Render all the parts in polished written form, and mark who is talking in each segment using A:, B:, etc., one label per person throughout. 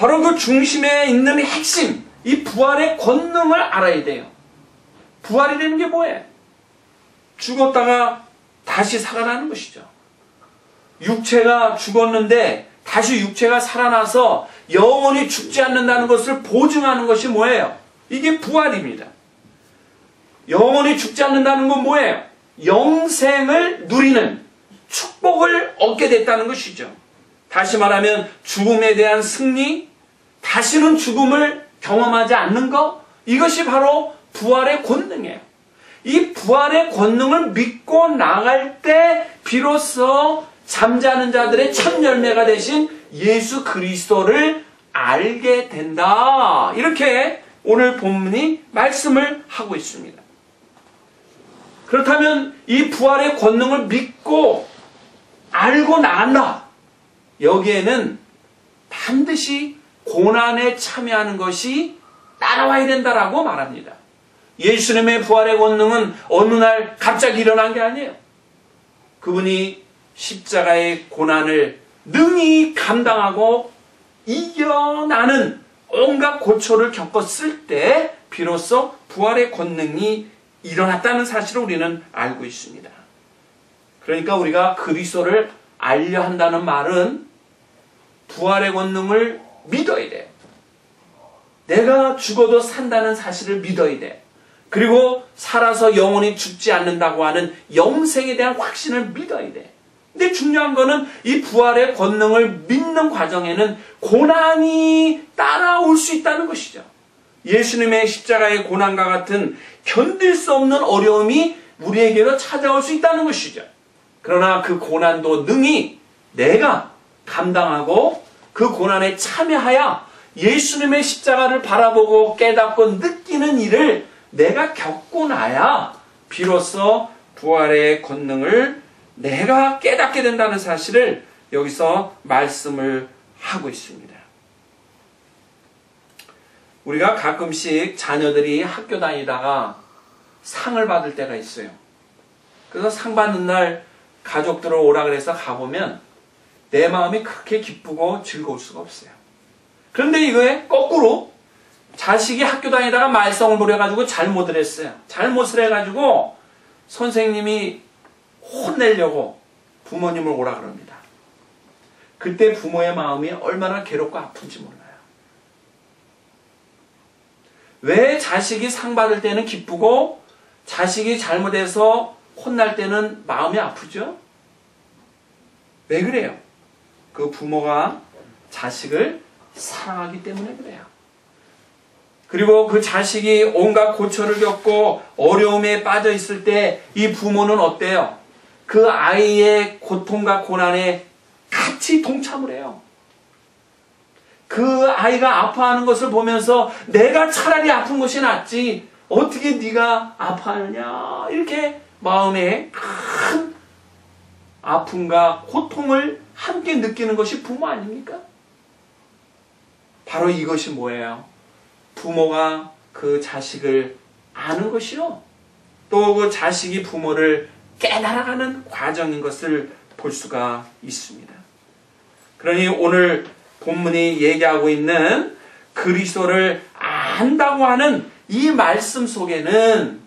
A: 바로 그 중심에 있는 핵심, 이 부활의 권능을 알아야 돼요. 부활이라는 게 뭐예요? 죽었다가 다시 살아나는 것이죠. 육체가 죽었는데 다시 육체가 살아나서 영원히 죽지 않는다는 것을 보증하는 것이 뭐예요? 이게 부활입니다. 영원히 죽지 않는다는 건 뭐예요? 영생을 누리는 축복을 얻게 됐다는 것이죠. 다시 말하면 죽음에 대한 승리, 다시는 죽음을 경험하지 않는 것, 이것이 바로 부활의 권능이에요. 이 부활의 권능을 믿고 나갈 때 비로소 잠자는 자들의 첫 열매가 되신 예수 그리스도를 알게 된다. 이렇게 오늘 본문이 말씀을 하고 있습니다. 그렇다면 이 부활의 권능을 믿고 알고 나간다. 여기에는 반드시 고난에 참여하는 것이 따라와야 된다라고 말합니다. 예수님의 부활의 권능은 어느 날 갑자기 일어난 게 아니에요. 그분이 십자가의 고난을 능히 감당하고 이겨나는 온갖 고초를 겪었을 때 비로소 부활의 권능이 일어났다는 사실을 우리는 알고 있습니다. 그러니까 우리가 그리스도를 알려 한다는 말은 부활의 권능을 믿어야 돼요. 내가 죽어도 산다는 사실을 믿어야 돼요. 그리고 살아서 영원히 죽지 않는다고 하는 영생에 대한 확신을 믿어야 돼. 근데 중요한 거는 이 부활의 권능을 믿는 과정에는 고난이 따라올 수 있다는 것이죠. 예수님의 십자가의 고난과 같은 견딜 수 없는 어려움이 우리에게로 찾아올 수 있다는 것이죠. 그러나 그 고난도 능히 내가 감당하고 그 고난에 참여하여 예수님의 십자가를 바라보고 깨닫고 느끼는 일을 내가 겪고 나야 비로소 부활의 권능을 내가 깨닫게 된다는 사실을 여기서 말씀을 하고 있습니다. 우리가 가끔씩 자녀들이 학교 다니다가 상을 받을 때가 있어요. 그래서 상 받는 날 가족들을 오라 그래서 가보면 내 마음이 그렇게 기쁘고 즐거울 수가 없어요. 그런데 이거에 거꾸로 자식이 학교 다니다가 말썽을 부려가지고 잘못을 했어요. 잘못을 해가지고 선생님이 혼내려고 부모님을 오라 그럽니다. 그때 부모의 마음이 얼마나 괴롭고 아픈지 몰라요. 왜 자식이 상 받을 때는 기쁘고 자식이 잘못해서 혼날 때는 마음이 아프죠? 왜 그래요? 그 부모가 자식을 사랑하기 때문에 그래요. 그리고 그 자식이 온갖 고초를 겪고 어려움에 빠져 있을 때 이 부모는 어때요? 그 아이의 고통과 고난에 같이 동참을 해요. 그 아이가 아파하는 것을 보면서 내가 차라리 아픈 것이 낫지 어떻게 네가 아파하느냐 이렇게 마음에 큰 아픔과 고통을 함께 느끼는 것이 부모 아닙니까? 바로 이것이 뭐예요? 부모가 그 자식을 아는 것이요. 또 그 자식이 부모를 깨달아가는 과정인 것을 볼 수가 있습니다. 그러니 오늘 본문이 얘기하고 있는 그리스도를 안다고 하는 이 말씀 속에는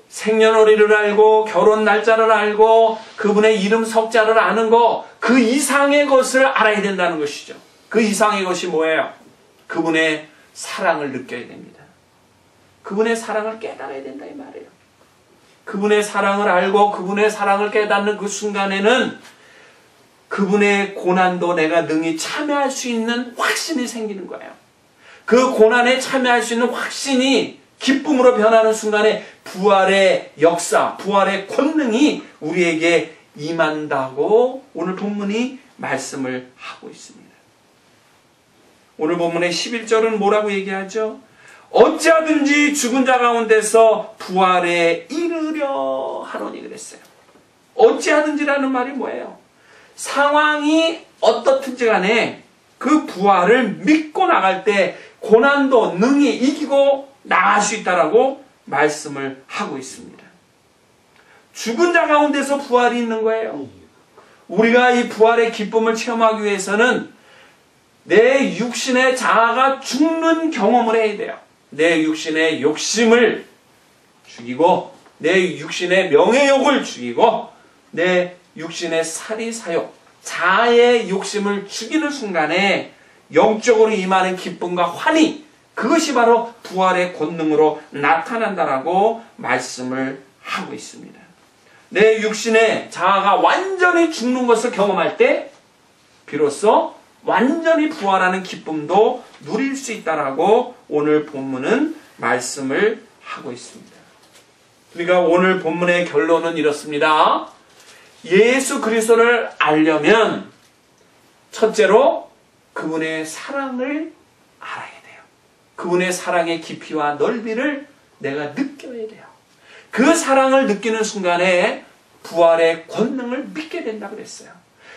A: 생년월일을 알고 결혼 날짜를 알고 그분의 이름 석자를 아는 것, 그 이상의 것을 알아야 된다는 것이죠. 그 이상의 것이 뭐예요? 그분의 사랑을 느껴야 됩니다. 그분의 사랑을 깨달아야 된다 이 말이에요. 그분의 사랑을 알고 그분의 사랑을 깨닫는 그 순간에는 그분의 고난도 내가 능히 참여할 수 있는 확신이 생기는 거예요. 그 고난에 참여할 수 있는 확신이 기쁨으로 변하는 순간에 부활의 역사, 부활의 권능이 우리에게 임한다고 오늘 본문이 말씀을 하고 있습니다. 오늘 본문의 11절은 뭐라고 얘기하죠? 어찌하든지 죽은 자 가운데서 부활에 이르려 하노니 그랬어요. 어찌하든지라는 말이 뭐예요? 상황이 어떻든지 간에 그 부활을 믿고 나갈 때 고난도 능히 이기고 나갈 수 있다라고 말씀을 하고 있습니다. 죽은 자 가운데서 부활이 있는 거예요. 우리가 이 부활의 기쁨을 체험하기 위해서는 내 육신의 자아가 죽는 경험을 해야 돼요. 내 육신의 욕심을 죽이고, 내 육신의 명예욕을 죽이고, 내 육신의 사리사욕, 자아의 욕심을 죽이는 순간에 영적으로 임하는 기쁨과 환희, 그것이 바로 부활의 권능으로 나타난다라고 말씀을 하고 있습니다. 내 육신의 자아가 완전히 죽는 것을 경험할 때 비로소 완전히 부활하는 기쁨도 누릴 수 있다라고 오늘 본문은 말씀을 하고 있습니다. 그러니까 오늘 본문의 결론은 이렇습니다. 예수 그리스도를 알려면 첫째로 그분의 사랑을 알아야 돼요. 그분의 사랑의 깊이와 넓이를 내가 느껴야 돼요. 그 사랑을 느끼는 순간에 부활의 권능을 믿게 된다고 그랬어요.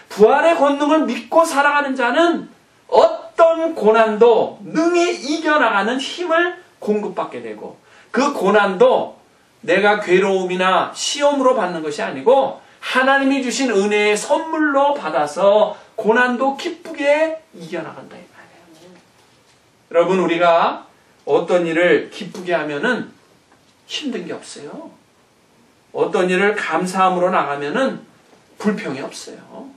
A: 부활의 권능을 믿고 살아가는 자는 어떤 고난도 능히 이겨나가는 힘을 공급받게 되고, 그 고난도 내가 괴로움이나 시험으로 받는 것이 아니고 하나님이 주신 은혜의 선물로 받아서 고난도 기쁘게 이겨나간다 이 말이에요. 여러분, 우리가 어떤 일을 기쁘게 하면은 힘든 게 없어요. 어떤 일을 감사함으로 나가면은 불평이 없어요.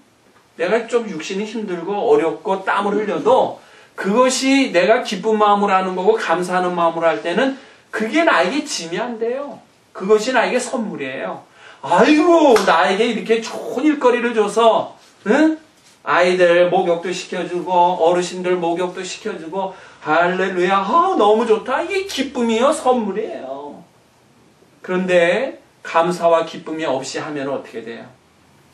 A: 내가 좀 육신이 힘들고 어렵고 땀을 흘려도 그것이 내가 기쁜 마음으로 하는 거고 감사하는 마음으로 할 때는 그게 나에게 짐이 안 돼요. 그것이 나에게 선물이에요. 아이고, 나에게 이렇게 좋은 일거리를 줘서, 응? 아이들 목욕도 시켜주고 어르신들 목욕도 시켜주고 할렐루야, 너무 좋다. 이게 기쁨이요, 선물이에요. 그런데 감사와 기쁨이 없이 하면 어떻게 돼요?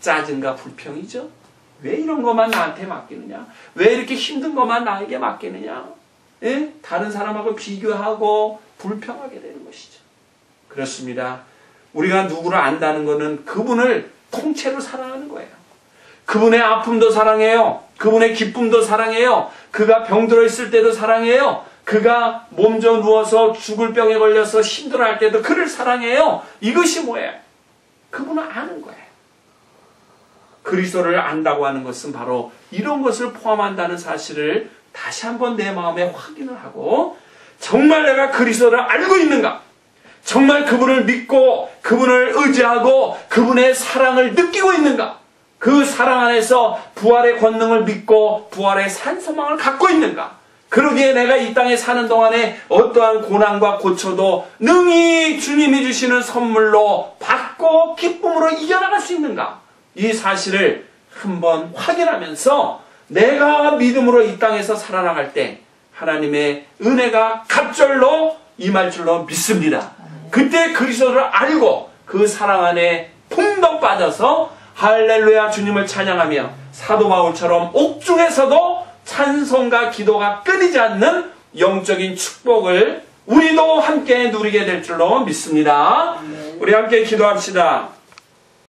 A: 짜증과 불평이죠. 왜 이런 것만 나한테 맡기느냐? 왜 이렇게 힘든 것만 나에게 맡기느냐? 예? 다른 사람하고 비교하고 불평하게 되는 것이죠. 그렇습니다. 우리가 누구를 안다는 것은 그분을 통째로 사랑하는 거예요. 그분의 아픔도 사랑해요. 그분의 기쁨도 사랑해요. 그가 병들어 있을 때도 사랑해요. 그가 몸져 누워서 죽을 병에 걸려서 힘들어할 때도 그를 사랑해요. 이것이 뭐예요? 그분을 아는 거예요. 그리스도를 안다고 하는 것은 바로 이런 것을 포함한다는 사실을 다시 한번 내 마음에 확인을 하고, 정말 내가 그리스도를 알고 있는가? 정말 그분을 믿고 그분을 의지하고 그분의 사랑을 느끼고 있는가? 그 사랑 안에서 부활의 권능을 믿고 부활의 산소망을 갖고 있는가? 그러기에 내가 이 땅에 사는 동안에 어떠한 고난과 고초도 능히 주님이 주시는 선물로 받고 기쁨으로 이겨나갈 수 있는가? 이 사실을 한번 확인하면서 내가 믿음으로 이 땅에서 살아나갈 때 하나님의 은혜가 갑절로 임할 줄로 믿습니다. 그때 그리스도를 알고 그 사랑 안에 풍덩 빠져서 할렐루야 주님을 찬양하며 사도 바울처럼 옥중에서도 찬송과 기도가 끊이지 않는 영적인 축복을 우리도 함께 누리게 될 줄로 믿습니다. 우리 함께 기도합시다.